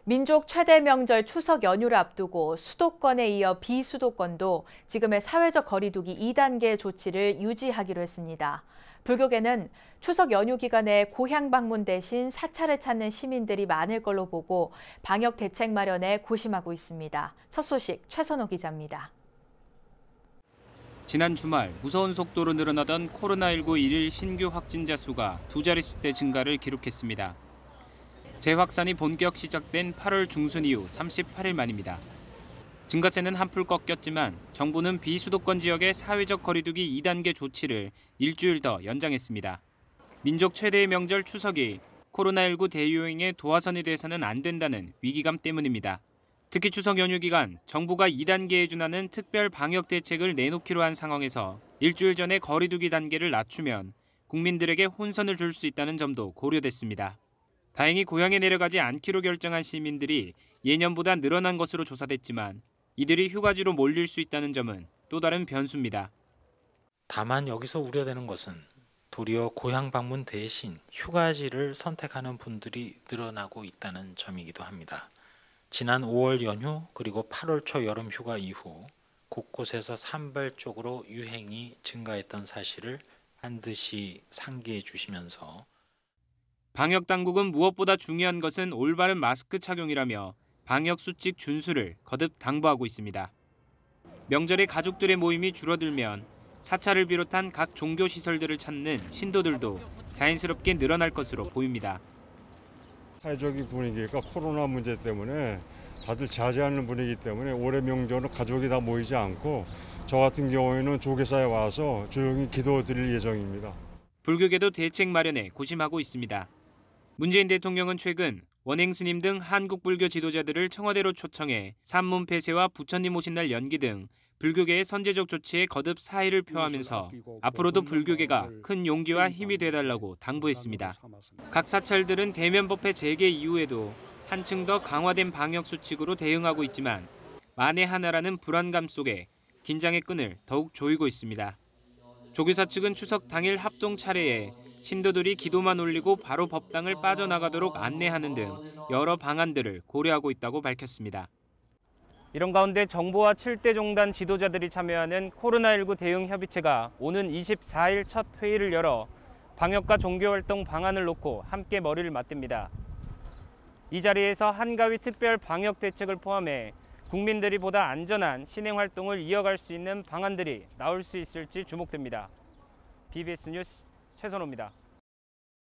민족 최대 명절 추석 연휴를 앞두고 수도권에 이어 비수도권도 지금의 사회적 거리 두기 2단계 조치를 유지하기로 했습니다. 불교계는 추석 연휴 기간에 고향 방문 대신 사찰을 찾는 시민들이 많을 걸로 보고 방역 대책 마련에 고심하고 있습니다. 첫 소식 최선호 기자입니다. 지난 주말 무서운 속도로 늘어나던 코로나19 일일 신규 확진자 수가 두 자릿수대 증가를 기록했습니다. 재확산이 본격 시작된 8월 중순 이후 38일 만입니다. 증가세는 한풀 꺾였지만 정부는 비수도권 지역의 사회적 거리두기 2단계 조치를 일주일 더 연장했습니다. 민족 최대의 명절 추석이 코로나19 대유행의 도화선이 돼서는 안 된다는 위기감 때문입니다. 특히 추석 연휴 기간 정부가 2단계에 준하는 특별 방역 대책을 내놓기로 한 상황에서 일주일 전에 거리두기 단계를 낮추면 국민들에게 혼선을 줄 수 있다는 점도 고려됐습니다. 다행히 고향에 내려가지 않기로 결정한 시민들이 예년보다 늘어난 것으로 조사됐지만 이들이 휴가지로 몰릴 수 있다는 점은 또 다른 변수입니다. 다만 여기서 우려되는 것은 도리어 고향 방문 대신 휴가지를 선택하는 분들이 늘어나고 있다는 점이기도 합니다. 지난 5월 연휴 그리고 8월 초 여름 휴가 이후 곳곳에서 산발적으로 유행이 증가했던 사실을 반드시 상기해 주시면서 방역 당국은 무엇보다 중요한 것은 올바른 마스크 착용이라며 방역 수칙 준수를 거듭 당부하고 있습니다. 명절에 가족들의 모임이 줄어들면 사찰을 비롯한 각 종교 시설들을 찾는 신도들도 자연스럽게 늘어날 것으로 보입니다. 사회적인 분위기가 코로나 문제 때문에 다들 자제하는 분위기 때문에 올해 명절은 가족이 다 모이지 않고 저 같은 경우에는 조계사에 와서 조용히 기도드릴 예정입니다. 불교계도 대책 마련에 고심하고 있습니다. 문재인 대통령은 최근 원행 스님 등 한국 불교 지도자들을 청와대로 초청해 산문 폐쇄와 부처님 오신 날 연기 등 불교계의 선제적 조치에 거듭 사의를 표하면서 앞으로도 불교계가 큰 용기와 힘이 되달라고 당부했습니다. 각 사찰들은 대면법회 재개 이후에도 한층 더 강화된 방역 수칙으로 대응하고 있지만 만에 하나라는 불안감 속에 긴장의 끈을 더욱 조이고 있습니다. 조계사 측은 추석 당일 합동 차례에 신도들이 기도만 올리고 바로 법당을 빠져나가도록 안내하는 등 여러 방안들을 고려하고 있다고 밝혔습니다. 이런 가운데 정부와 7대 종단 지도자들이 참여하는 코로나19 대응 협의체가 오는 24일 첫 회의를 열어 방역과 종교활동 방안을 놓고 함께 머리를 맞댑니다. 이 자리에서 한가위 특별 방역 대책을 포함해 국민들이 보다 안전한 신행활동을 이어갈 수 있는 방안들이 나올 수 있을지 주목됩니다. BBS 뉴스 최선호입니다.